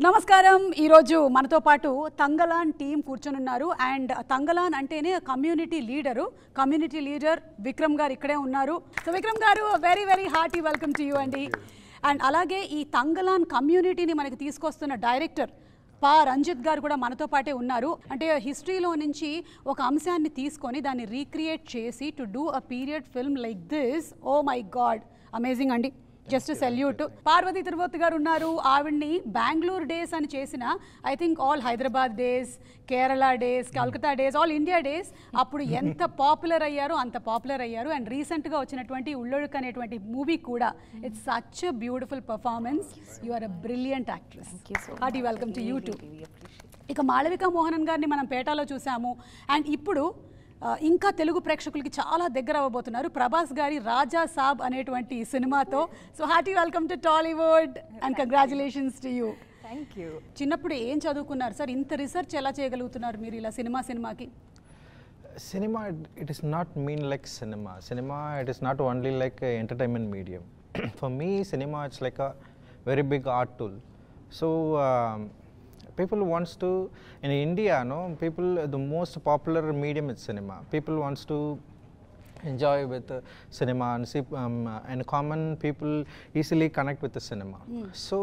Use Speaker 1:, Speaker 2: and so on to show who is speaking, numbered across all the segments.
Speaker 1: నమస్కారం ఈ రోజు మనతో పాటు తంగలాన్ టీం కూర్చొనున్నారు అండ్ తంగలాన్ అంటేనే కమ్యూనిటీ లీడర్ విక్రమ్ గారు ఇక్కడే ఉన్నారు. So Vikram garu very very hearty welcome to you అండి. అండ్ అలాగే ఈ తంగలాన్ కమ్యూనిటీని మనకి తీసుకొస్తున్న డైరెక్టర్ రంజిత్ గారు కూడా మనతో పాటే ఉన్నారు. అంటే హిస్టరీలో నుంచి ఒక అంశాన్ని తీసుకొని దాన్ని రీక్రియేట్ చేసి to do a period film like this, oh my god amazing అండి. Just salute. పార్వతి తిరుపతి గారు ఉన్నారు. ఆవిడ్ని బెంగళూరు డేస్ అని చేసిన I think all Hyderabad days, Kerala days, Calcutta days, all India days అప్పుడు ఎంత పాపులర్ అయ్యారో అంత పాపులర్ అయ్యారు. అండ్ రీసెంట్గా వచ్చినటువంటి ఉళ్ళొడుకు అనేటువంటి మూవీ కూడా it's such a beautiful performance. You are a brilliant actress. Hearty welcome to you too. ఇక మాళవిక మోహనన్ గారిని మనం పేటలో చూసాము. అండ్ ఇప్పుడు ఇంకా తెలుగు ప్రేక్షకులకి చాలా దగ్గర అవ్వబోతున్నారు ప్రభాస్ గారి రాజా సాబ్ అనేటువంటి సినిమాతో. So hearty welcome to Tollywood and congratulations to you.
Speaker 2: Thank you.
Speaker 1: చిన్నప్పుడు ఏం చదువుకున్నారు సార్? ఇంత రీసెర్చ్ ఎలా చేయగలుగుతున్నారు మీరు ఇలా సినిమాకి?
Speaker 3: Cinema, it is not mean like cinema. Cinema, it is not only like a entertainment medium. For me, cinema it's like a very big art tool. So people wants to in India, people the most popular medium is cinema. People wants to enjoy with cinema and see and common people easily connect with the cinema. So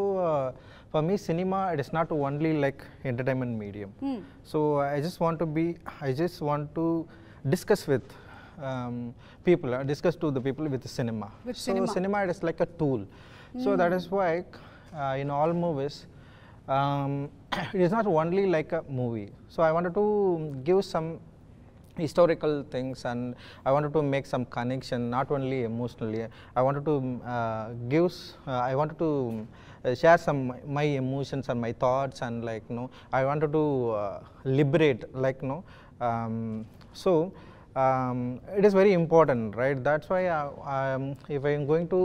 Speaker 3: for me, cinema it is not only like entertainment medium. So I just want to discuss with people, discuss to the people with the cinema. Cinema it is like a tool. So that is why in all movies it is not only like a movie. So I wanted to give some historical things and I wanted to make some connection, not only emotionally. I wanted to share some my emotions and my thoughts and I wanted to liberate it is very important, right? That's why if I am going to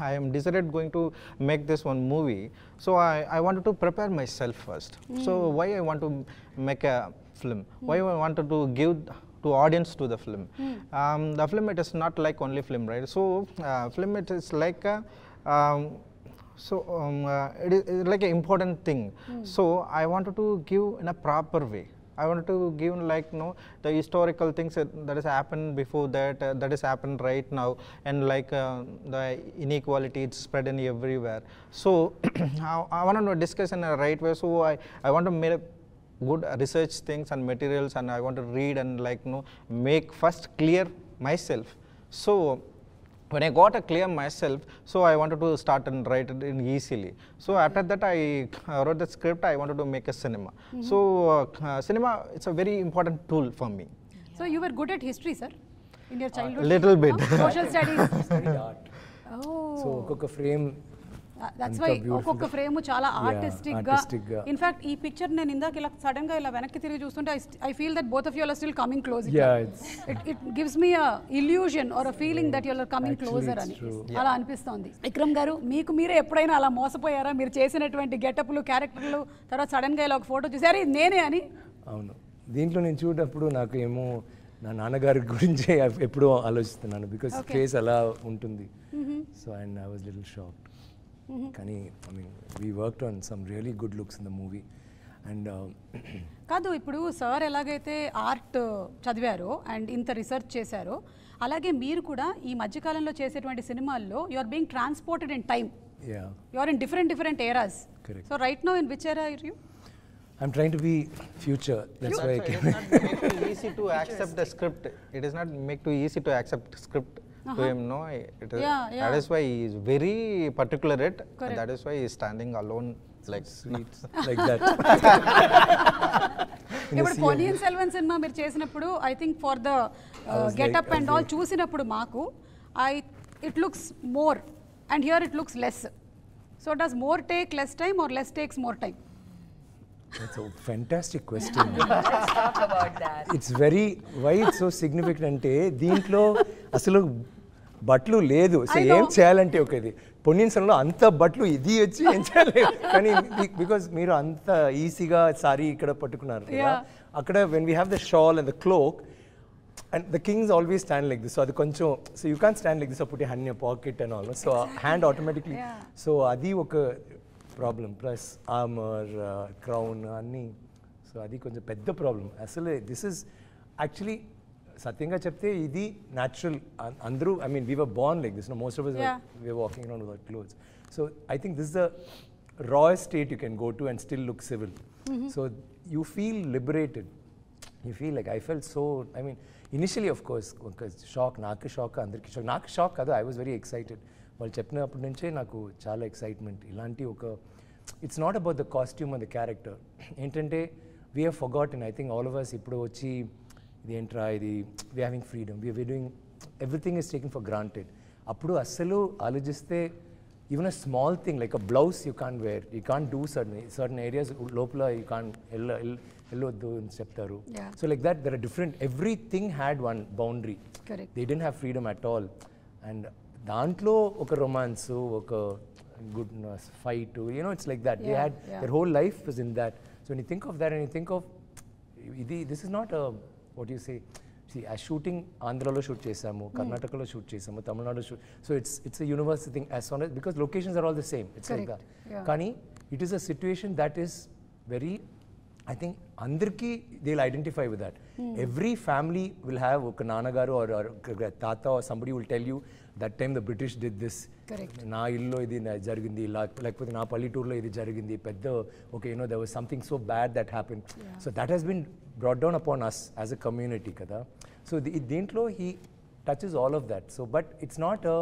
Speaker 3: I am decided going to make this one movie. So I wanted to prepare myself first. So why I want to make a film? Why I wanted to give to audience to the film? The film it is not like only film, right? So film it is like a it is like an important thing. So I wanted to give in a proper way. I wanted to give the historical things that has happened before that has happened right now, and the inequality it's spread in everywhere. So I wanted to discuss in a right way. So I want to make good research things and materials, and I want to read and make first clear myself. So when I got a clear myself, so I wanted to start and write it in easily. So after that I wrote the script. I wanted to make a cinema. So cinema it's a very important tool for me.
Speaker 1: So you were good at history, sir, in your childhood?
Speaker 3: Little bit.
Speaker 1: Social studies.
Speaker 2: Studied art.
Speaker 1: Oh.
Speaker 2: So ఒక్కొక్క frame
Speaker 1: that's why ఒక్కొక్క frame చాలా artistic గా. In fact ఈ picture నేను ఇందాక ఇలా sudden గా ఇలా వెనక్కి తిరిగి చూస్తుంటే I feel that both of you are still coming close. It gives me a illusion or a feeling that you are coming closer అని అలా అనిపిస్తోంది. విక్రమ్ గారు మీకు మీరే ఎప్పుడైనా అలా మోసపోయారా? మీరు చేసినటువంటి గెటప్లు, క్యారెక్టర్లు తర్వాత సడన్ గా ఇలా ఒక ఫోటో చూసారు ఇది నేనే అని?
Speaker 2: అవును, దీంట్లో నేను చూడప్పుడు నాకు ఏమో నా నాన్నగారి గురించి ఎప్పుడూ ఆలోచిస్తున్నాను, బికాస్ ఫేస్ అలా ఉంటుంది. So and I was little shocked. కానీ I mean we worked on some really good looks in the movie. And
Speaker 1: కాదు, ఇప్పుడు సార్ ఎలాగైతే ఆర్ట్ చదివారో అండ్ ఇంత రీసెర్చ్ చేశారో, అలాగే మీరు కూడా ఈ మధ్యకాలంలో చేసేటువంటి సినిమాల్లో you are being transported in time. You are in different eras. So right now in which era are you?
Speaker 2: I'm trying to be future. That's why
Speaker 3: it is not make easy to accept the script. It is not make too easy to accept script to him. No, it is, that is why he is very particular at, and that is why he is standing alone like sweet
Speaker 2: like that.
Speaker 1: ఇప్పుడు పొన్నియిన్ సెల్వన్ సినిమా మీరు చేసినప్పుడు I think for the getup and all చూసినప్పుడు మాకు it looks more and here it looks less. So does more take less time or less takes more time?
Speaker 2: That's a fantastic question.
Speaker 4: Let's talk about that.
Speaker 2: It's very, why it's so significant అంటే దీంట్లో అసలు బట్లు లేదు. So ఏం చేయాలంటే ఇది పొన్నియిన్ సెల్వన్లో అంత బట్లు ఇది వచ్చి ఏం చేయాలి, కానీ బికాజ్ మీరు అంత ఈజీగా సారీ ఇక్కడ పట్టుకున్నారు కదా, అక్కడ when we have the shawl and the cloak and the kings always stand like this, so adi koncham, so you can't stand like this or put your hand in your pocket and all, so hand automatically, so adi oka problem plus armour crown అన్నీ so అది కొంచెం పెద్ద problem అసలు this is actually సత్యంగా చెప్తే ఇది natural అందరూ I mean we were born like this most of us were walking around without clothes so I think this is the rawest state you can go to and still look civil so you feel liberated you feel like I felt so I mean initially of course shock నాకు shock అందరికి shock నాకు shock కాదు I was very excited వాళ్ళు చెప్పినప్పటి నుంచే నాకు చాలా excitement ఇలాంటి ఒక it's not about the costume and the character ఏంటంటే we have forgotten I think all of us ఇప్పుడు వచ్చి ఇది ఏంట్రా ఇది we having freedom we doing everything is taking for granted అప్పుడు అస్సలు ఆలోచిస్తే even a small thing like a blouse you can't wear you can't do certain areas లోపల you can't వెళ్ళొద్దు అని చెప్తారు so like that there are different everything had one boundary they didn't have freedom at all and దాంట్లో ఒక romance ఒక good fight you know it's like that they had their whole life was in that so when you think of that and you think of ఇది this is not what you say see a shooting ఆంధ్రాలో shoot చేసాము కర్ణాటకలో shoot చేసాము Tamil Nadu shoot so it's a universal thing as long as because locations are all the same it's like that కానీ it is a situation that is very I think అందరికీ they'll identify with that every family will have ఒక నాన్నగారు or తాత or somebody will tell you that time the British did this నా ఇల్లు ఇది జరిగింది లేకపోతే నా పల్లెటూరులో ఇది జరిగింది పెద్ద okay you know there was something so bad that happened so that has been brought down upon us as a community kada so దీంట్లో he touches all of that so but it's not a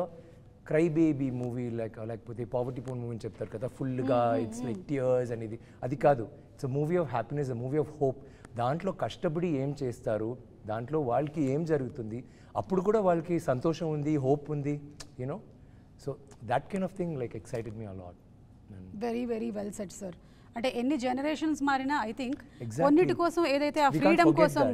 Speaker 2: cry baby movie లేకపోతే poverty porn movie అని చెప్తారు కదా ఫుల్గా it's like tears అనేది అది కాదు it's a movie of happiness a movie of hope దాంట్లో కష్టపడి ఏం చేస్తారు దాంట్లో వాళ్ళకి ఏం జరుగుతుంది అప్పుడు కూడా వాళ్ళకి సంతోషం ఉంది హోప్ ఉంది you know so that kind of thing like excited me a lot
Speaker 1: very very well set sir అంటే ఎన్ని జనరేషన్స్ మారినా ఐ థింక్ కొన్నిటి కోసం ఏదైతే ఆ ఫ్రీడమ్ కోసం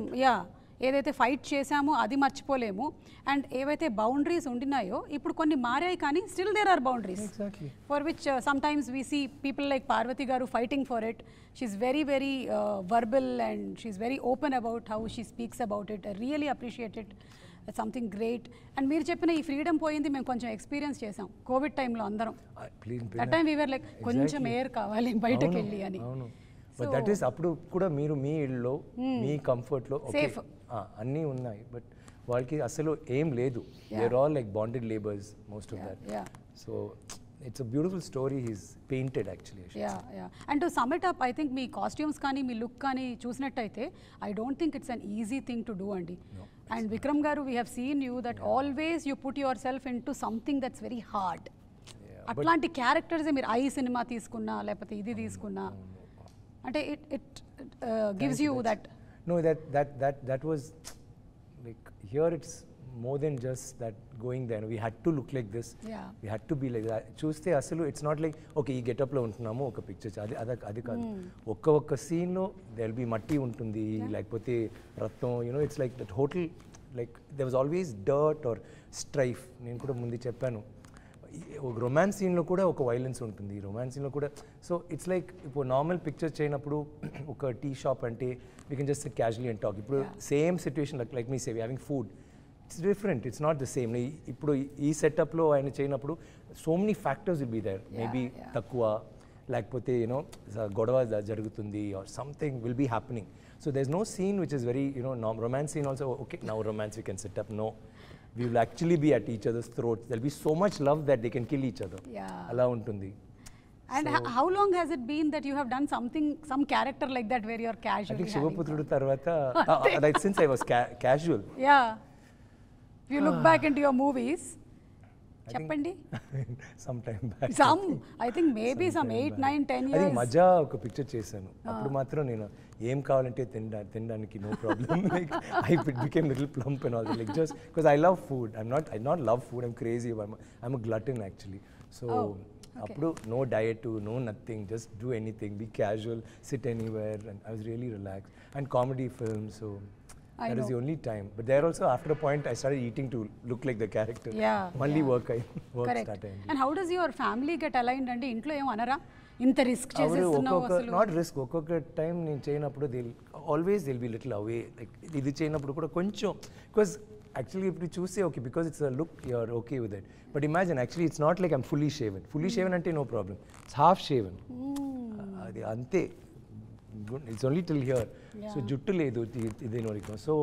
Speaker 1: ఏదైతే ఫైట్ చేశామో అది మర్చిపోలేము అండ్ ఏవైతే బౌండరీస్ ఉండినాయో ఇప్పుడు కొన్ని మారాయి కానీ still there are boundaries for which sometimes we see people like Parvathy గారు fighting for it she is very very verbal and she is very open about how she speaks about it I really appreciate it something great and మీరు చెప్పిన ఈ freedom పోయింది మేము కొంచెం experience చేసాం Covid టైంలో అందరం దట్ టైం వీఆర్ లైక్ కొంచెం ఎయిర్ కావాలి బయటకు వెళ్ళి అని
Speaker 2: బట్ దట్ ఈస్ అప్పుడు కూడా మీరు మీ ఇళ్ళలో మీ కంఫర్ట్లో సేఫ్ అన్నీ ఉన్నాయి బట్ వాళ్ళకి అసలు ఏం లేదు there all like bonded labours most of that so it's a beautiful story he's painted actually
Speaker 1: and to sum it up I think me costumes కానీ మీ లుక్ కానీ చూసినట్టయితే I don't think it's an easy thing to do అండి and Vikram garu we have seen you that always you put yourself into something that's very hard అట్లాంటి characters మీరు I cinema తీసుకున్నా లేకపోతే ఇది తీసుకున్నా అంటే it gives you that
Speaker 2: no that was like here it's more than just that going there we had to look like this we had to be like that చూస్తే అసలు it's not like okay ఈ గెటప్లో ఉంటున్నాము ఒక picture అది కాదు ఒక్క సీన్లో దెర్ విల్ బి మట్టి ఉంటుంది లేకపోతే రక్తం you know it's like that hotel like there was always dirt or strife నేను కూడా ముందు చెప్పాను ఒక రొమాన్స్ సీన్లో కూడా ఒక వైలెన్స్ ఉంటుంది రొమాన్స్ సీన్లో కూడా సో ఇట్స్ లైక్ ఇప్పుడు నార్మల్ పిక్చర్ చేయనప్పుడు ఒక టీ షాప్ అంటే we can just sit casually and talk ఇప్పుడు same situation like me say we having food it's different it's not the same ఇప్పుడు ఈ సెటప్లో ఆయన చేయనప్పుడు so many factors will be there maybe తక్కువ లేకపోతే యూనో గొడవ జరుగుతుంది or something will be happening so there is no scene which is very you know romance scene also okay now romance we can set up no we will actually be at each other's throats there be so much love that they can kill each other అలా ఉంటుంది
Speaker 1: And how long has it been that you have done some character like that where you're casual?
Speaker 2: I think Sivaputrudu తర్వాత since I was casual
Speaker 1: if you look back into your movies చెప్పండి
Speaker 2: sometime back
Speaker 1: I think maybe some 8 9 10 years
Speaker 2: అది మజా ఒక picture చేశాను అప్పుడు మాత్రం నేను ఏం కావాలంటే తినడానికి no problem like I became little plump and all that like just because I love food I not love food I'm crazy I'm a glutton actually so అప్పుడు no diet no nothing just do anything be casual sit anywhere and I was really relax and comedy film so that is the only time but there also after a point I started eating to look like the character only work started
Speaker 1: and how does your family get aligned ante intlo em anara inta risk చేస్తున్నావు అసలు
Speaker 2: not risk ఒక్కొక్క time నేను చేయనప్పుడు they'll be little away like ఇది చేయనప్పుడు కూడా కొంచెం because actually if you choose say okay because it's a look you're okay with it, but imagine actually it's not like I'm fully shaven ante no problem, it's half shaven. Adi ante, it's only till here. So juttu ledu idenorico, so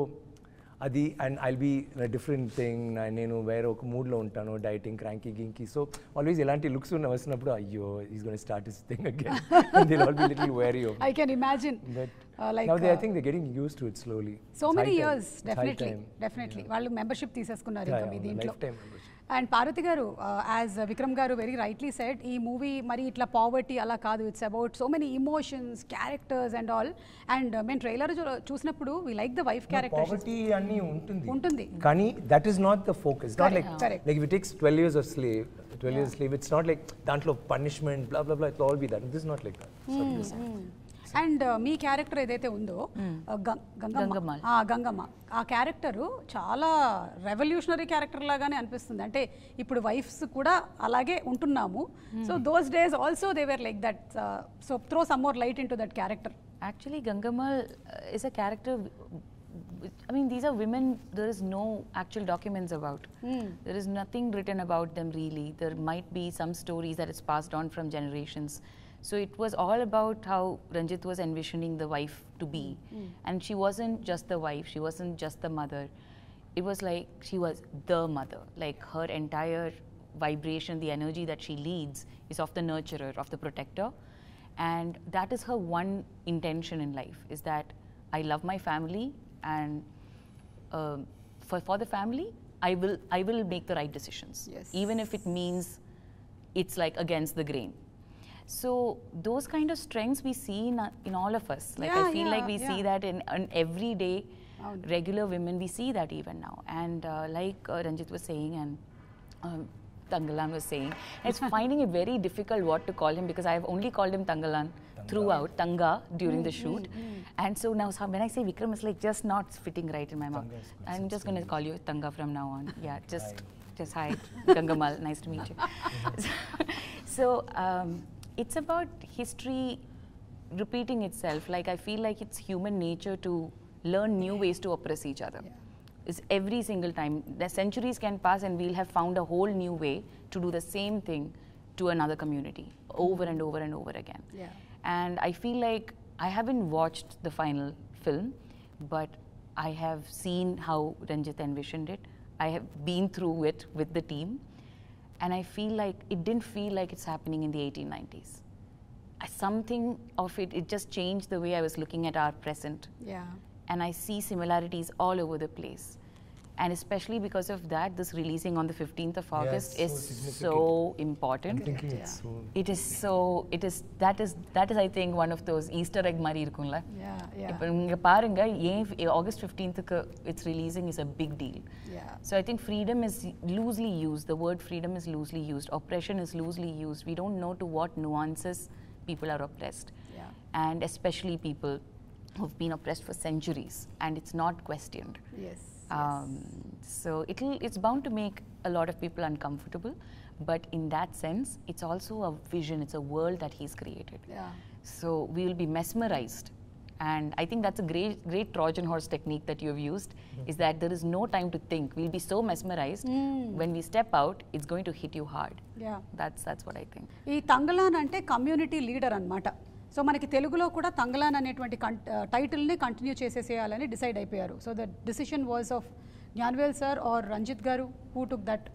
Speaker 2: adi, and I'll be in a different thing, nenu vera oka mood lo untanu, dieting, cranky ginky, so always elanti looks unna vasinappudu ayyo he's going to start his thing again and they'll all be little wary of me.
Speaker 1: I can imagine.
Speaker 2: But
Speaker 1: like
Speaker 2: now I think they're getting used to it slowly.
Speaker 1: So
Speaker 2: It's
Speaker 1: many
Speaker 2: high
Speaker 1: years,
Speaker 2: time. It's high
Speaker 1: definitely. వాళ్ళు membership తీసేసుకున్నారు
Speaker 2: Yeah,
Speaker 1: ఇంకా మీ
Speaker 2: yeah,
Speaker 1: దీంట్లో.
Speaker 2: lifetime membership.
Speaker 1: And Parvathi garu, as Vikram garu very rightly said, ఈ movie మరి ఇట్లా poverty అలా కాదు, it's about so many emotions, characters and all. And మేము ట్రైలర్ చూసినప్పుడు we like the wife character.
Speaker 2: Poverty అన్ని ఉంటుంది
Speaker 1: కానీ
Speaker 2: that is not the focus. Not like
Speaker 1: Correct.
Speaker 2: like if it takes 12 years of slave, 12 years slave, it's not like దాంట్లో punishment blah blah blah, it'll all be that. This is not like that.
Speaker 1: And me character ఏదైతే ఉందో గంగమ్మ, ఆ character చాలా revolutionary character లాగానే అనిపిస్తుంది. అంటే ఇప్పుడు wives కూడా అలాగే ఉంటున్నాము. So those days also they were like that. So throw some more light into that character.
Speaker 4: Actually, Gangamma is a character. I mean, these are women there is no actual documents about. There is nothing written about them really. There might be some stories that is passed on from generations. So it was all about how Ranjith was envisioning the wife to be. And she wasn't just the wife, she wasn't just the mother. It was like she was the mother. Like her entire vibration, the energy that she leads is of the nurturer, of the protector. And that is her one intention in life, is that I love my family, and for the family, I will make the right decisions.
Speaker 1: Yes.
Speaker 4: Even if it means it's like against the grain. So those kind of strengths we see in all of us. Like I feel like we see that in everyday regular women, we see that even now. And like Ranjith was saying and Thangalaan was saying, it's finding it very difficult what to call him, because I have only called him Thangalaan throughout, Tanga during the shoot. And so now when I say Vikram, it's like just not fitting right in my mouth. I'm just going to call you Tanga from now on. Yeah, just hi, Gangamal, nice to meet you. So it's about history repeating itself. Like I feel like it's human nature to learn new ways to oppress each other. It's every single time. The centuries can pass and we'll have found a whole new way to do the same thing to another community over and over and over again. And I feel like I haven't watched the final film, but I have seen how Ranjith envisioned it. I have been through it with the team. And I feel like it didn't feel like it's happening in the 1890s. Something of it just changed the way I was looking at our present. And I see similarities all over the place. And especially because of that, this releasing on the 15th of August is so important. That is I think one of those Easter egg mari irukumla. Ipo inga parunga August 15th it's releasing is a big deal. So I think freedom is loosely used. The word freedom is loosely used. Oppression is loosely used. We don't know to what nuances people are oppressed. And especially people who've been oppressed for centuries and it's not questioned. So it's bound to make a lot of people uncomfortable, but in that sense it's also a vision, it's a world that he's created. So we will be mesmerized, and I think that's a great Trojan horse technique that you have used, is that there is no time to think. We'll be so mesmerized when we step out, it's going to hit you hard. That's what I think.
Speaker 1: ఈ తంగలాన్ అంటే community leader అన్నమాట. So మనకి తెలుగులో కూడా తంగలాన్ అనేటువంటి టైటిల్ని continue చేసేసేయాలని decide అయిపోయారు. So the decision was of Gnanavel sir or Ranjith గారు? Who took that?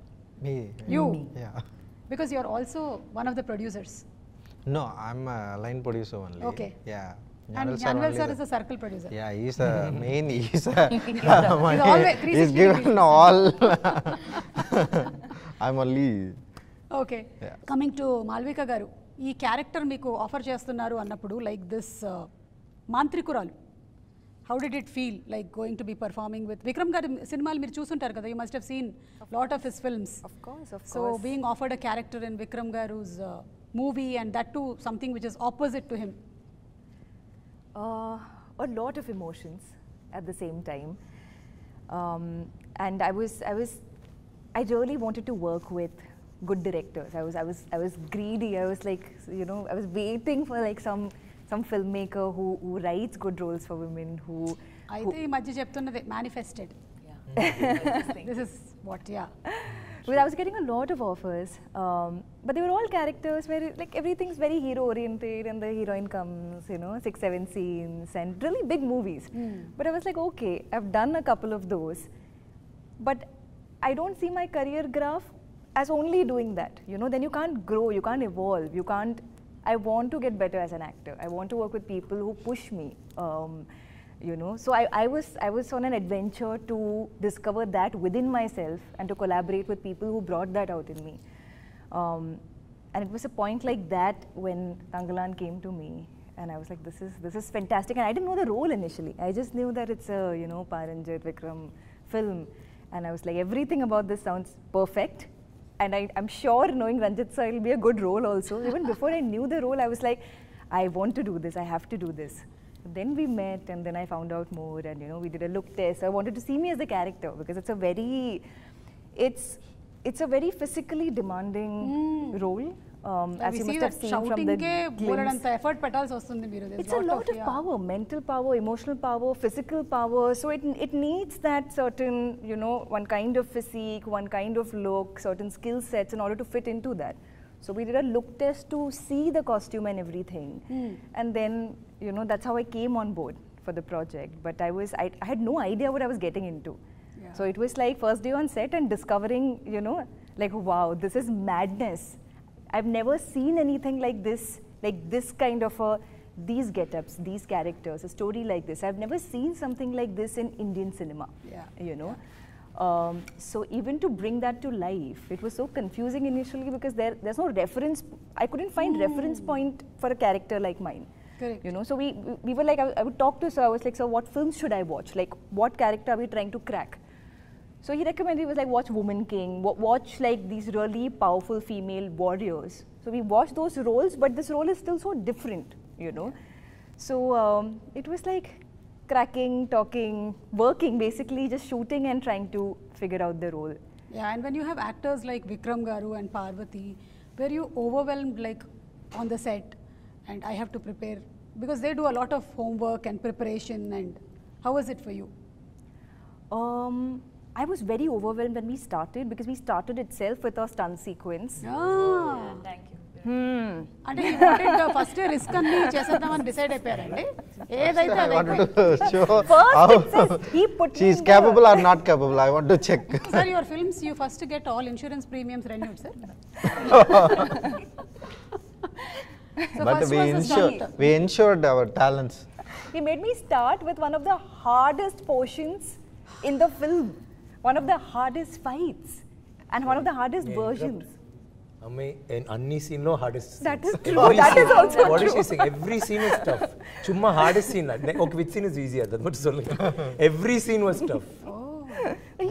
Speaker 3: Me.
Speaker 1: You?
Speaker 3: Yeah.
Speaker 1: Because you are also one of the producers.
Speaker 3: No, I'm a line producer only.
Speaker 1: Okay.
Speaker 3: Yeah.
Speaker 1: And Gnanvel sir is a circle producer.
Speaker 3: Yeah, he's a main. He's
Speaker 1: always
Speaker 3: he's given all. I'm only.
Speaker 1: Okay. Coming to Malavika garu, ఈ character మీకు offer చేస్తున్నారు అన్నప్పుడు like this మాంత్రికురాలు, how did it feel like going to be performing with Vikram గారి సినిమాలు మీరు చూసుంటారు కదా, you must have seen lot of his films. So being offered a character in Vikram garu's movie and that to something which is opposite to him.
Speaker 5: A lot of emotions at the same time, and I really wanted to work with good directors. I was greedy. I was like, you know, I was waiting for like some filmmaker who writes good roles for women, who
Speaker 1: అయితే ఈ మధ్య చెప్తున్నది manifested. This is what, yeah.
Speaker 5: Because I was getting a lot of offers, but they were all characters where like everything's very hero oriented and the heroine comes, 6-7 scenes and really big movies. But I was like, okay, I've done a couple of those, but I don't see my career graph as only doing that. Then you can't grow, you can't evolve, you can't. I want to get better as an actor. I want to work with people who push me. So I was on an adventure to discover that within myself and to collaborate with people who brought that out in me. And it was a point like that when Thangalaan came to me, and I was like, this is fantastic. And I didn't know the role initially. I just knew that it's a Ranjith, Vikram film, and I was like, everything about this sounds perfect. And I'm sure knowing Ranjith sir, it'll be a good role also. Even before I knew the role, I was like, I want to do this. I have to do this. Then we met, and then I found out more, and we did a look test. I wanted to see me as the character because it's a very physically demanding role. As you must have seen from the glimpse.
Speaker 1: Effort
Speaker 5: It's a lot of power, mental power, emotional power, physical power. So it needs that certain, one kind of physique, one kind of look, certain skill sets in order to fit into that. So we did a look test to see the costume and everything. And then, that's how I came on board for the project. But I had no idea what I was getting into. Yeah. So it was like first day on set and discovering, like, wow, this is madness. I've never seen anything like this kind of these get-ups, these characters, a story like this. I've never seen something like this in Indian cinema, So even to bring that to life, it was so confusing initially because there's no reference. I couldn't find reference point for a character like mine.
Speaker 1: Correct.
Speaker 5: So we were like, I would talk to sir. I was like, sir, what films should I watch? Like, what character are we trying to crack? So he recommended, he was like, watch Woman King, watch like these really powerful female warriors. So we watched those roles, but this role is still so different, So it was like cracking, talking, working, basically just shooting and trying to figure out the role.
Speaker 1: Yeah, and when you have actors like Vikram Garu and Paravathy, were you overwhelmed like on the set and I have to prepare? Because they do a lot of homework and preparation, and how was it for you?
Speaker 5: I was very overwhelmed when we started because we started itself with a stunt sequence.
Speaker 1: Ah.
Speaker 4: Thank you.
Speaker 1: అంటే he wanted the first risk అన్ని చేసేద్దామని decide అయిపోయారండి ఏదైతే
Speaker 3: I wanted to show
Speaker 5: First it says he put
Speaker 3: she is capable or not capable. I want to check.
Speaker 1: Sir, your films you first get all insurance premiums renewed, sir. So
Speaker 3: But we ensured our talents.
Speaker 5: He made me start with one of the hardest portions in the film, one of the hardest fights, and one of the hardest versions.
Speaker 2: In any scene, no hardest.
Speaker 5: That is
Speaker 2: Every
Speaker 5: true. That
Speaker 2: scene,
Speaker 5: is also
Speaker 2: what
Speaker 5: true.
Speaker 2: is she saying? Every scene is tough. Chumma hardest scene. Okay, which scene is easier? That's what saying. Every scene was tough.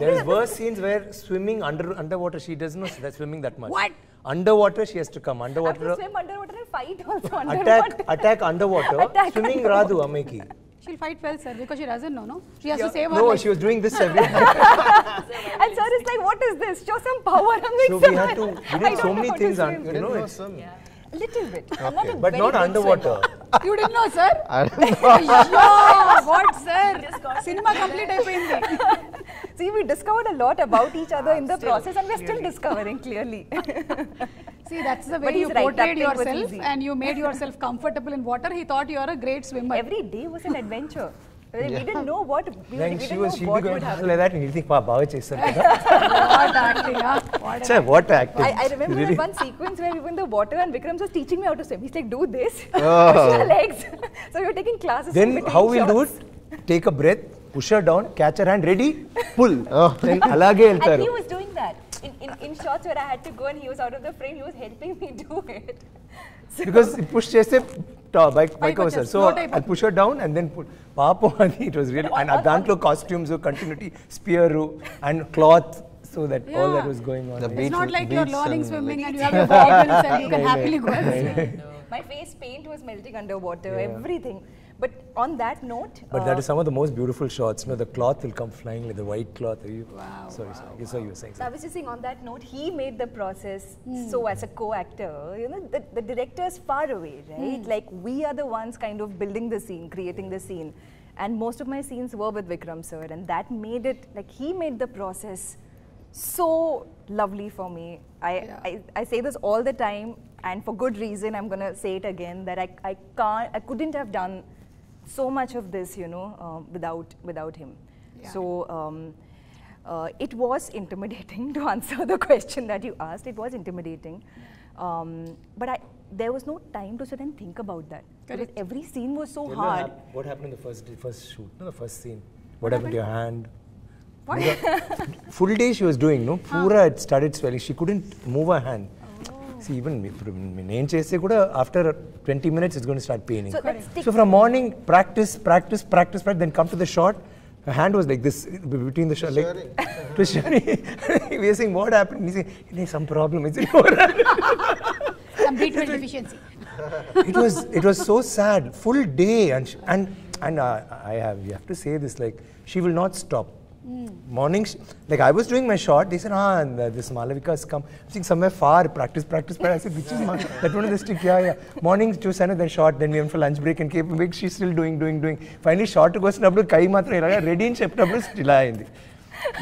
Speaker 2: There's worse scenes where swimming underwater, she doesn't know that swimming that much.
Speaker 1: What?
Speaker 2: Underwater, she has to come.
Speaker 5: I have
Speaker 2: Underwater,
Speaker 5: to swim underwater and fight also underwater.
Speaker 2: attack underwater.
Speaker 5: Attack
Speaker 2: Swimming
Speaker 5: underwater.
Speaker 2: radu ameki.
Speaker 1: She'll fight well, sir, because she doesn't know, no? She has to save her
Speaker 2: No,
Speaker 1: life.
Speaker 2: she was doing this every time.
Speaker 5: And sir is like, what is this? Show some power. I'm like,
Speaker 2: So
Speaker 5: sir,
Speaker 2: we had to, we
Speaker 5: I
Speaker 2: did
Speaker 5: don't
Speaker 2: so
Speaker 5: know
Speaker 2: many
Speaker 5: how to
Speaker 2: things,
Speaker 5: swim.
Speaker 3: You didn't know
Speaker 2: it's,
Speaker 3: some.
Speaker 5: A little bit. I'm not a
Speaker 2: but
Speaker 5: very
Speaker 2: not
Speaker 5: good
Speaker 2: underwater.
Speaker 5: swimmer.
Speaker 1: You didn't know, sir?
Speaker 3: I don't know.
Speaker 1: Yeah, what, sir? Cinema complete అయిపోయింది.
Speaker 5: See, we discovered a lot about each other in the process, and we're still discovering clearly.
Speaker 1: See, that's the
Speaker 5: But
Speaker 1: way you
Speaker 5: he's right,
Speaker 1: portrayed
Speaker 5: that thing was
Speaker 1: yourself
Speaker 5: easy.
Speaker 1: and you made yourself comfortable in water. He thought you are a great swimmer.
Speaker 5: Every day was an adventure. We didn't know what
Speaker 2: Then
Speaker 5: we
Speaker 2: she'd
Speaker 5: didn't
Speaker 2: be
Speaker 5: know what
Speaker 2: going
Speaker 5: would happen.
Speaker 2: like that and you'll think, wow, baga chesaru kada.
Speaker 1: What acting, huh? What
Speaker 2: Chai, what acting.
Speaker 5: I remember
Speaker 2: Really?
Speaker 5: that one sequence where we were in the water and Vikram was teaching me how to swim. He's like, do this,
Speaker 3: Oh.
Speaker 5: push your legs. So we were taking classes.
Speaker 2: Then
Speaker 5: in between
Speaker 2: how we'll do
Speaker 5: shots.
Speaker 2: it? Take a breath, push her down, catch her hand, ready, pull.
Speaker 3: Oh.
Speaker 2: Then alage
Speaker 5: And
Speaker 2: eltaru.
Speaker 5: he was doing that. In shots where I had to go and he was out of the frame, he was helping me do it. So
Speaker 2: Because push cheste bike over,
Speaker 1: వచ్చేస్తుంది,
Speaker 2: so
Speaker 1: float
Speaker 2: I'll
Speaker 1: అయిపోతుంది.
Speaker 2: push her down and then put papo ani. It was really, and dantlo costumes, continuity, spear and cloth, so that all that was going on.
Speaker 3: The
Speaker 1: It's
Speaker 3: beach
Speaker 1: not like you're
Speaker 3: beach
Speaker 1: learning
Speaker 3: and
Speaker 1: swimming and you have your goggles and you can happily go and swim.
Speaker 5: my face paint was melting underwater, everything. But on that note,
Speaker 2: But that is some of the most beautiful shots. The cloth will come flying, like the white cloth.
Speaker 1: Wow,
Speaker 2: Sorry, sorry. You were saying
Speaker 5: so I was just saying on that note, he made the process. So as a co-actor, the director is far away, right? Like we are the ones kind of building the scene, creating the scene. And most of my scenes were with Vikram sir, and that made it, like, he made the process so lovely for me. I say this all the time, and for good reason. I'm gonna say it again, that I couldn't have done so much of this, you know, without him. Yeah. So it was intimidating, to answer the question that you asked. It was intimidating, but there was no time to sit and think about that. Because every scene was so hard.
Speaker 2: What happened in the first shoot? No, the first scene. What happened to your hand?
Speaker 1: What?
Speaker 2: Full day she was doing, no? Pura it started swelling. She couldn't move her hand. See, even after 20 minutes it's going to start paining. So from morning, practice, then come to the shot. Her hand was like this between the shot. Like, it was sharing. We were saying, what happened? He's saying, there's some problem.
Speaker 1: Some B12 deficiency.
Speaker 2: It was so sad. Full day, and you have to say this, like, she will not stop. Mornings, like, I was doing my shot, they said, this Malavika has come. I think somewhere far, practice. I said, which is that one of the stick? Yeah. Mornings to send then shot, then we went for lunch break and came back. She's still doing. Finally, shot to go snubble, kai matra ready in chapter still ayindi.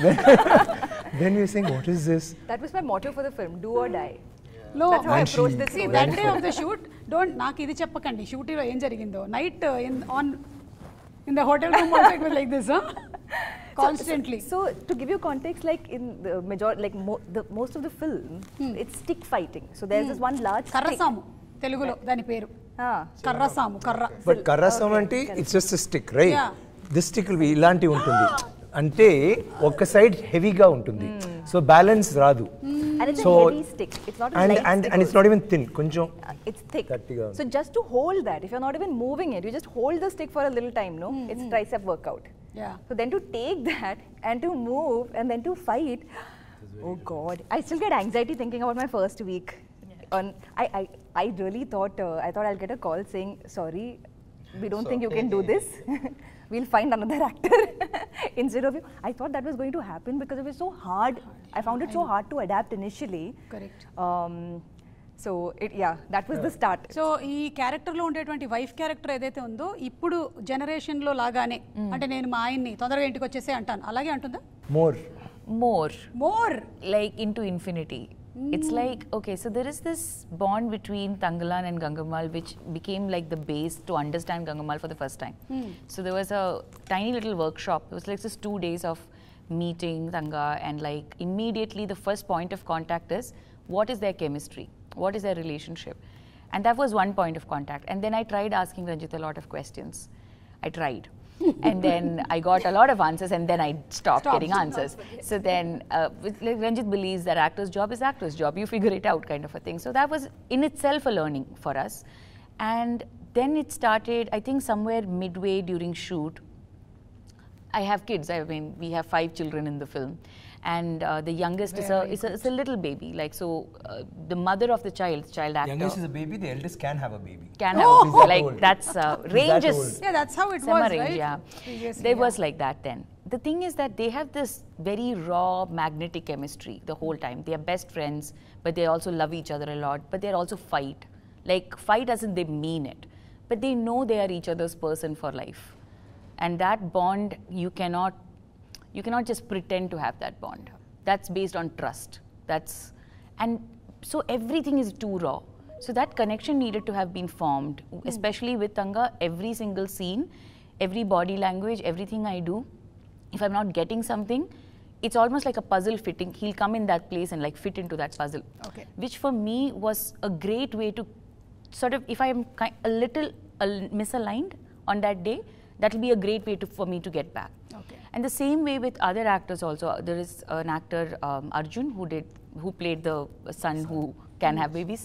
Speaker 2: Then we were saying, what is this?
Speaker 5: That was my motto for the film, do or die.
Speaker 1: No,
Speaker 5: that's how I approached this.
Speaker 1: See, that day of the shoot, నాకు ఇది చెప్పకండి, shooting లో ఏం జరిగిందో. Night in the hotel room also it was like this, huh? Constantly.
Speaker 5: So to give you context, like in the majority, like most of the film, it's stick fighting. So there's this one large stick.
Speaker 1: Karrasamu, Telugulo dani peru. Karrasamu, karra.
Speaker 2: But karrasamu ante it's just a stick, right? Yeah. This stick will be ilanti untundi. Ante oka side heavy ga untundi. So balance radu.
Speaker 5: And it's a heavy stick. It's not a light stick.
Speaker 2: And it's not even thin.
Speaker 5: It's thick. So just to hold that, if you're not even moving it, you just hold the stick for a little time, no? It's tricep workout.
Speaker 1: Yeah.
Speaker 5: So then to take that and to move and then to fight, oh God, I still get anxiety thinking about my first week. I really thought I'll get a call saying, sorry, we don't think you can do this. We'll find another actor instead of you. I thought that was going to happen because it was so hard. I found it so hard to adapt initially.
Speaker 1: Correct.
Speaker 5: So that was the start.
Speaker 1: So ఈ character లో ఉండేటువంటి wife character ఏదైతే ఉందో ఇప్పుడు generation లో లాగానే, అంటే నేను మా ఆయన్ని తొందరగా ఇంటికి వచ్చేసే అంటాను, అలాగే అంటుందా?
Speaker 4: More like into infinity. It's like, okay, so there is this bond between Thangalaan and Gangamal which became like the base to understand Gangamal for the first time. So there was a tiny little workshop. It was like just 2 days of meeting Thanga, and like immediately the first point of contact is, what is their chemistry? What is their relationship? And that was one point of contact. And then I tried asking Ranjith a lot of questions. I tried. And then I got a lot of answers, and then I stopped getting answers. So then like Ranjith believes that actor's job is actor's job. You figure it out, kind of a thing. So that was in itself a learning for us. And then it started, I think somewhere midway during shoot. I have kids. I mean, we have 5 children in the film. And the youngest is a little baby. Like, so the mother of the child actor.
Speaker 2: Youngest is a baby, the eldest can have a baby.
Speaker 4: Can have a baby. Like, that's ranges.
Speaker 1: Yeah, that's how it was,
Speaker 4: range,
Speaker 1: right?
Speaker 4: Yeah. There was like that then. The thing is that they have this very raw magnetic chemistry the whole time. They are best friends, but they also love each other a lot. But they also fight. Like, fight as in they mean it. But they know they are each other's person for life. And that bond, you cannot just pretend to have that bond. That's based on trust. And so everything is too raw. So that connection needed to have been formed, especially with Thanga. Every single scene, every body language, everything I do, if I'm not getting something, it's almost like a puzzle fitting. He'll come in that place and like fit into that puzzle.
Speaker 1: Okay.
Speaker 4: Which for me was a great way to sort of, if I am a little misaligned on that day, that will be a great way for me to get back.
Speaker 1: Okay.
Speaker 4: And the same way with other actors also. There is an actor, Arjun, who played the son who can have babies.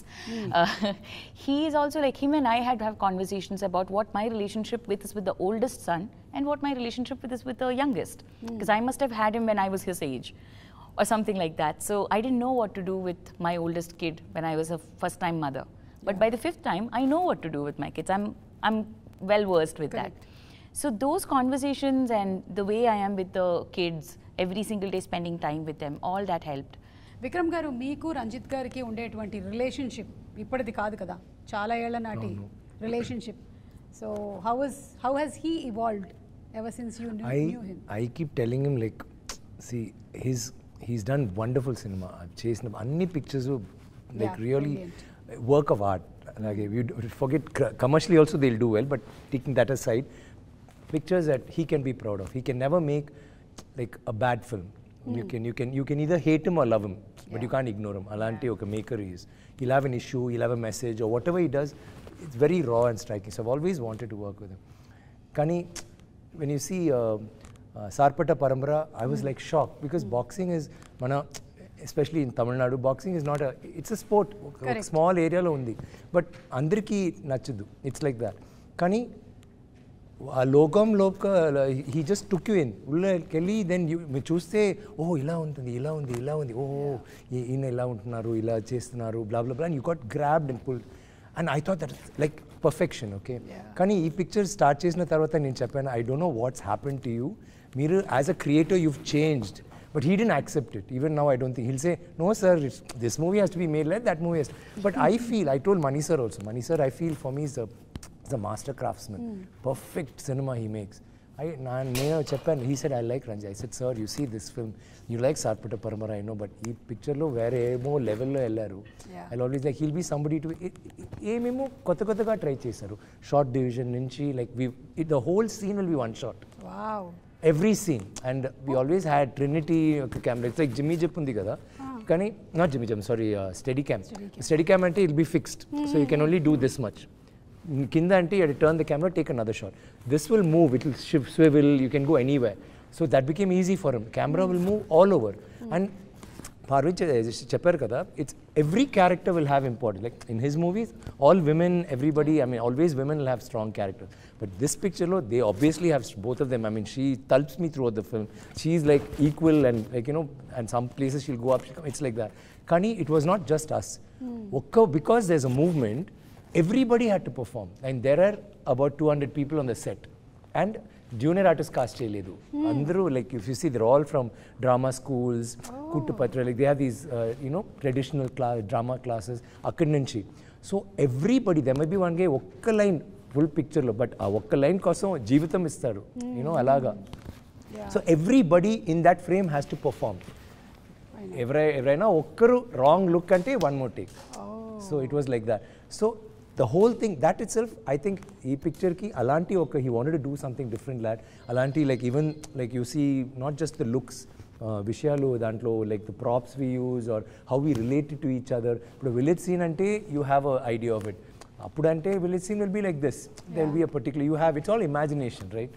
Speaker 4: He is also like, him and I had to have conversations about what my relationship is with the oldest son and what my relationship is with the youngest. Because I must have had him when I was his age or something like that. So I didn't know what to do with my oldest kid when I was a first-time mother. But by the 5th time, I know what to do with my kids. I'm well versed with that. So those conversations and the way I am with the kids, every single day spending time with them, all that helped.
Speaker 1: Vikram గారు, మీకు రంజిత్ గారికి ఉండేటువంటి relationship ఇప్పటిది కాదు కదా, చాలా ఏళ్ల నాటి relationship. So how he's he evolved ever since you knew him?
Speaker 2: I keep telling him like, see, he's done wonderful cinema. I've chased him. Anni pictures like really work of art. Like you forget commercially also they'll do well, but taking that aside, pictures that he can be proud of. He can never make like a bad film. You can either hate him or love him, but you can't ignore him. Alanti oka maker he is. He'll have an issue, he'll have a message, or whatever he does, it's very raw and striking. So I've always wanted to work with him. Kani, when you see Sarpata Parambara, I was like shocked because boxing is especially in Tamil Nadu, boxing is not it's a sport. A small area lo undi, but andariki nachadu. It's like that. Kani logam lobka he just took you in. Ulla kelli then you చూస్తే oh ఇలా ఉంది oh ఈయన ఇలా ఉంటున్నారు ఇలా చేస్తున్నారు blah blah blah, and you got grabbed and pulled, and I thought that like perfection. Okay, కానీ ఈ పిక్చర్ స్టార్ట్ చేసిన తర్వాత నేను చెప్పాను, I don't know what's happened to you. మీరు as a creator you've changed. But he didn't accept it. Even now, I don't think. He'll say, no, sir, this movie has to be made like that movie has to. But I feel, I told Mani sir also, Mani sir, I feel for me is a master craftsman. Perfect cinema he makes. He said, I like Ranjith. I said, sir, you see this film, you like Sarpata Paramara, I know, but this picture lo vere more level lo ellaru. I'll always like, he'll be somebody to, memo kotta ga try chesaru. Short division nunchi, like the whole scene will be one shot.
Speaker 1: Wow.
Speaker 2: Every scene, and we always had Trinity camera. It's like Jimmy Jepundi kada, kani not Jimmy Jam, sorry, Steadicam. Steadicam ante it'll be fixed, so you can only do this much. Kinda ante you have to turn the camera, take another shot. This will move, it will shift, swivel, you can go anywhere. So that became easy for him. Camera will move all over, and Parvati chepparu kada, it's every character will have importance. Like in his movies, all women, everybody, I mean, always women will have strong characters. But this picture, they obviously have both of them. I mean, she tulps me throughout the film. She's like equal, and like, you know, and some places she'll go up, it's like that. Kani, it was not just us. Because there's a movement, everybody had to perform. And there are about 200 people on the set. And junior artist cast cheyaledu. Andru, like if you see, they're all from drama schools, Kuttupatra, like they have these, traditional drama classes, akkad nunchi. So everybody, there may be one guy, okka line, full picture lo, but a okka line kosam jeevitam istaru, alaga. So everybody in that frame has to perform. Everyna okkaru wrong look ante one more take. So it was like that. So the whole thing, that itself, I think, ee picture ki alanti oka, he wanted to do something different, lad. Alanti, like even like you see, not just the looks, vishayalu dantlo, like the props we use or how we relate to each other. But a village scene ante, you have an idea of it. Apudante village scene will be like this. There will be a particular, you have, it's all imagination, right?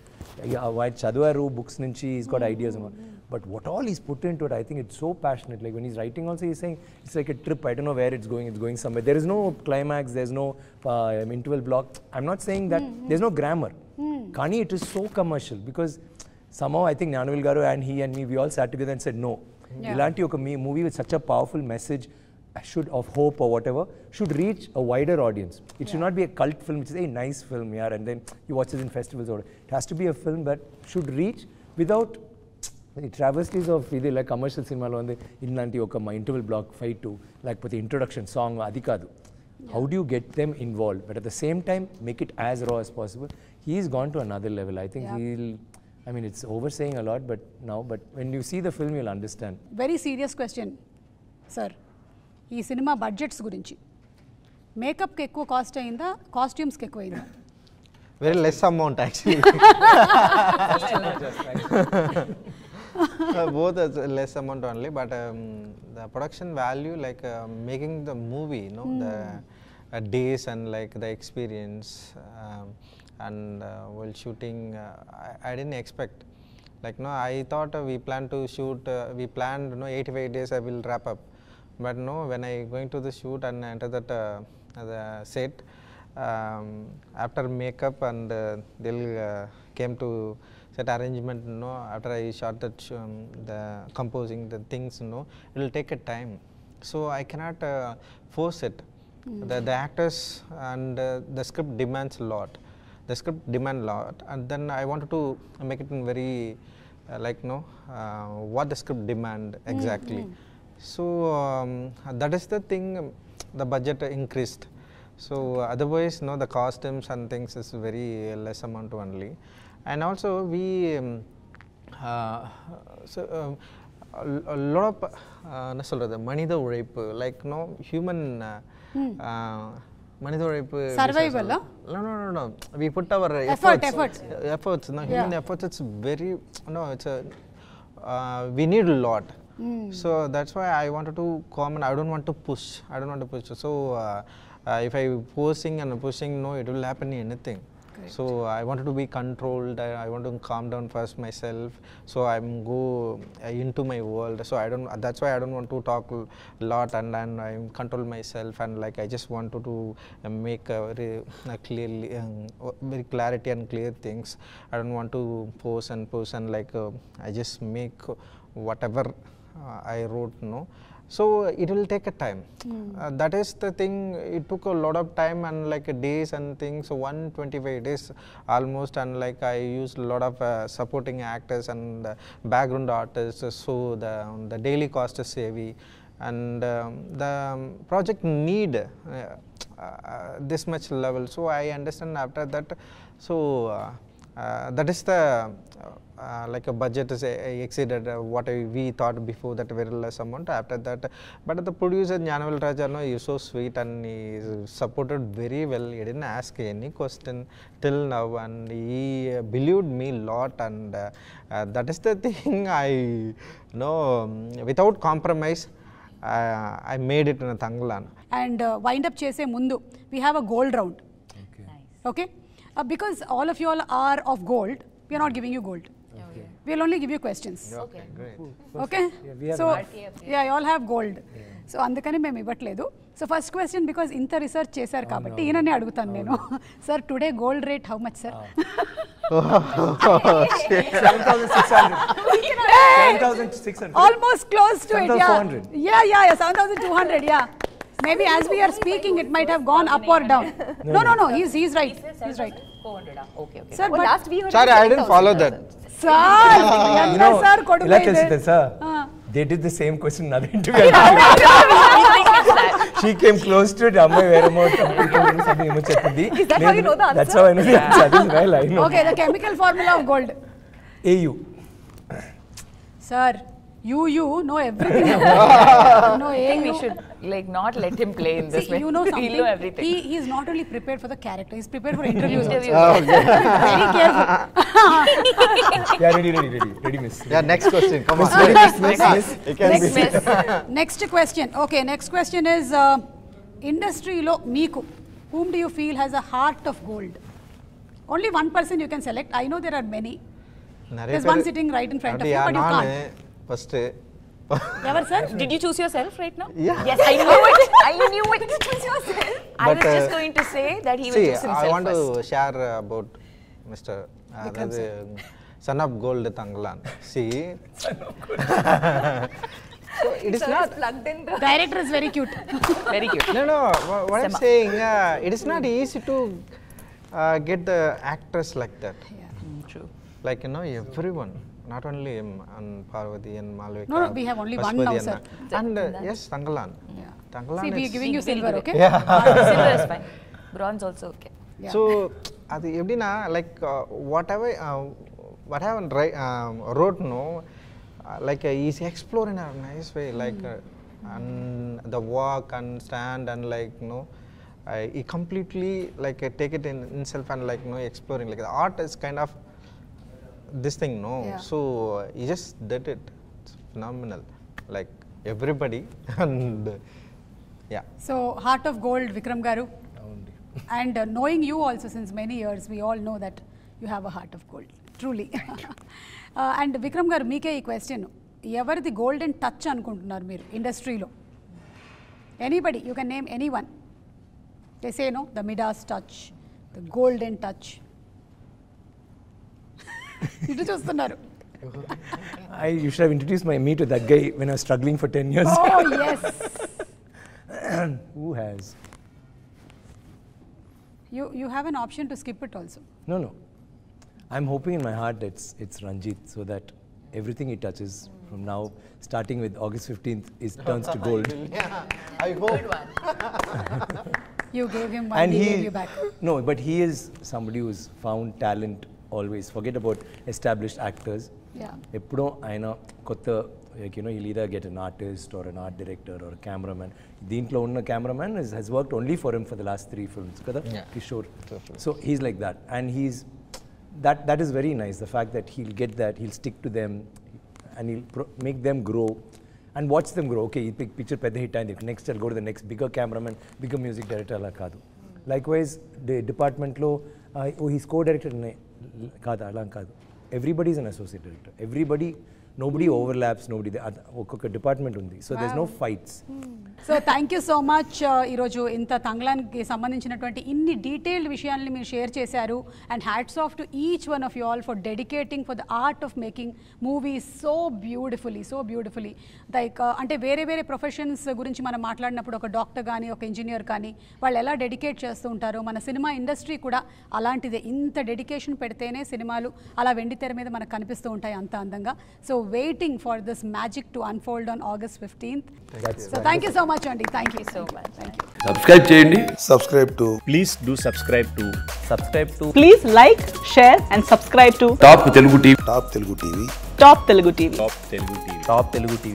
Speaker 2: Why Chaduvaru books nunchi, he's got ideas and all. But what all he's put into it, I think it's so passionate. Like when he's writing also, he's saying, it's like a trip, I don't know where it's going somewhere. There is no climax, there's no interval block. I'm not saying that, there's no grammar. Kani, it is so commercial because somehow I think Nyanavil Garu and he and me, we all sat together and said, no. Ilanti oka movie with such a powerful message, should of hope or whatever, should reach a wider audience. It should not be a cult film, which is a nice film, and then you watch it in festivals. Or it has to be a film that should reach without the travesties of either like commercial cinema lo ande illanti oka interval block fight to like the introduction song adikadu. How do you get them involved, but at the same time make it as raw as possible? He's gone to another level. I think he'll, I mean, it's oversaying a lot, but when you see the film, you'll understand.
Speaker 1: Very serious question, sir. ఈ cinema budgets గురించి, మేకప్కి ఎక్కువ cost అయిందా, కాస్ట్యూమ్స్కి ఎక్కువ అయిందా?
Speaker 3: Very less amount actually. Both less amount only, but the production value, like making the movie, the days and like the experience, and while shooting, I didn't expect. Like I thought we planned to shoot, we planned 85 days I will wrap up. But no, when I going to the shoot and enter that the set, after makeup and they'll came to set arrangement, after I shot that the composing the things, it will take a time. So I cannot force it. The actors and the script demands a lot. The script demand a lot, and then I wanted to make it in very what the script demand exactly. So that is the thing, the budget increased. So otherwise, the costumes and things is very less amount only. and also we a lot of என்ன சொல்றது மனித உழைப்பு like no human மனித உழைப்பு
Speaker 1: survival
Speaker 3: no we put our efforts no human efforts it's very no it's a we need a lot. So that's why I wanted to comment. I don't want to push. So if I forcing and pushing, no, it will happen anything. Correct. So I wanted to be controlled. I want to calm down first myself. So I'm go into my world. So I don't. That's why I don't want to talk a lot and I control myself and like I just wanted to make a very clearly, very clarity and clear things. I don't want to force and push and like I just make whatever I wrote, no. So it will take a time. That is the thing. It took a lot of time and like days and things. So 125 days almost, and like I used a lot of supporting actors and background artists. So the daily cost is heavy, and the project need this much level. So I understand after that. So that is the like a budget is exceeded what we thought before that very less amount after that. But the producer Jnanavel Raja, no, he is so sweet and he supported very well. He didn't ask any question till now and he believed me a lot, and that is the thing. I know without compromise I made it in a Thangalaan.
Speaker 1: And wind up chese mundu we have a gold round. Okay, because all of you all are of gold, we are not giving you gold. We will only give you questions.
Speaker 3: Okay, great.
Speaker 1: Okay, so yeah, you all have gold. So అందుకని మేము ఇవ్వట్లేదు. So first question because ఇంత research చేశారు కాబట్టి ఈయననే అడుగుతాను నేను. Sir today gold rate how much sir?
Speaker 2: 7,600.
Speaker 1: Almost close to it.
Speaker 2: 7,400.
Speaker 1: Yeah, 7,200. Yeah. Maybe as we are speaking, it might have gone up or down. No. He's right. He's right.
Speaker 4: 400. Okay.
Speaker 1: Sir, but
Speaker 5: last we heard
Speaker 3: Sorry, I didn't follow that.
Speaker 1: Sir, sir,
Speaker 2: ఇలా తెలిసింది sir. They did the same question in another interview. She came close to it. Amma వేరే something ఏమో చెప్పింది.
Speaker 5: Is that how you know the answer?
Speaker 2: That's how I know the answer. That is well, I know.
Speaker 1: Okay, the chemical formula of gold.
Speaker 2: AU.
Speaker 1: Sir, you know everything. No,
Speaker 4: I think we should like not let him play in this way.
Speaker 1: You know something.
Speaker 4: He'll know everything.
Speaker 1: He is not only prepared for the character, he's prepared for interviews.
Speaker 4: Interviews.
Speaker 1: Also. Very careful.
Speaker 2: Yeah, ready, miss.
Speaker 3: Yeah, next question. Come on.
Speaker 1: Next question. Okay, next question is industry lo meeku whom do you feel has a heart of gold? Only one person you can select. I know there are many. There's one sitting right in front of you, but you can't.
Speaker 3: First.
Speaker 1: Ever, sir?
Speaker 4: Did you choose yourself right now?
Speaker 3: Yeah.
Speaker 4: Yes, I knew it. Did you choose yourself? I was just going to say that he will choose himself
Speaker 3: I want
Speaker 4: first.
Speaker 3: to share about Mr. Son of Gold Thangalaan. See, so it is not
Speaker 5: plugged in.
Speaker 1: Director is very cute.
Speaker 4: Very cute.
Speaker 3: No. What I'm saying, it is not easy to get the actors like that.
Speaker 4: True.
Speaker 3: Like everyone. Not only him and Paravathy and Malavika.
Speaker 1: No, we have only one now, sir.
Speaker 3: And yes, Thangalaan.
Speaker 1: Yeah.
Speaker 3: Thangalaan.
Speaker 1: See, we are giving you
Speaker 4: We'll
Speaker 1: silver,
Speaker 4: give
Speaker 1: okay?
Speaker 3: Yeah.
Speaker 4: Silver is fine. Bronze also okay.
Speaker 1: Yeah.
Speaker 3: So, adi eppdina like whatever what I wrote, no, like he's exploring in a nice way, like and the walk and stand and like he completely like take it in himself and like exploring, like the art is kind of this thing, no.
Speaker 1: Yeah.
Speaker 3: So he just did it. It's phenomenal, like everybody. And yeah,
Speaker 1: So heart of gold, Vikram garu. And knowing you also since many years, we all know that you have a heart of gold, truly. And Vikram garu, meeke ee question, evardi golden touch anukuntunnaru meer industry lo? Anybody, you can name anyone. They say no, the Midas touch, the golden touch. ఇటు చూస్తున్నారు.
Speaker 2: You should have introduced me to that guy when I was struggling for 10 years.
Speaker 1: Oh yes.
Speaker 2: Who has?
Speaker 1: You have an option to skip it also.
Speaker 2: No. I'm hoping in my heart that it's Ranjith, so that everything he touches from now, starting with August 15th, turns to gold.
Speaker 3: I hope.
Speaker 1: You gave him one,
Speaker 2: And
Speaker 1: he gave you back.
Speaker 2: No, but he is somebody who's found talent always. Forget about established actors. ఎప్పుడో ఆయన కొత్త like you'll either get an artist or an art director or a cameraman. దీంట్లో ఉన్న cameraman has worked only for him for the last 3 films kada Kishore. So he's like that, and he's that is very nice, the fact that he'll get that, he'll stick to them and he'll make them grow and watch them grow. Okay, ఈ picture పెద్ద hit అయింది, next I'll go to the next bigger cameraman, bigger music director అలా కాదు. Likewise department లో he's co-director కాదు, అలా కాదు. Everybody is an associate director. Nobody overlaps, ఒక్కొక్క డిపార్ట్మెంట్ ఉంది. So there's no fights.
Speaker 1: So thank you so much. ఈరోజు ఇంత తంగలాన్కి సంబంధించినటువంటి ఇన్ని డీటెయిల్డ్ విషయాల్ని మీరు షేర్ చేశారు. And hats off to each one of you all for dedicating for the art of making movies so beautifully. Like అంటే వేరే professions గురించి మనం మాట్లాడినప్పుడు ఒక డాక్టర్ కానీ ఒక ఇంజనీర్ కానీ వాళ్ళు ఎలా డెడికేట్ చేస్తూ ఉంటారో, మన సినిమా ఇండస్ట్రీ కూడా అలాంటిదే. ఇంత డెడికేషన్ పెడితేనే సినిమాలు అలా వెండి తెర మీద మనకు కనిపిస్తూ ఉంటాయి అంత అందంగా. So waiting for this magic to unfold on August 15th. So thank you so much అండి. Thank you so much. Thank you.
Speaker 6: Subscribe చేయండి.
Speaker 7: Please do subscribe to.
Speaker 8: Please like, share and subscribe to
Speaker 6: top Telugu TV.
Speaker 8: Top Telugu TV.
Speaker 7: Top Telugu TV.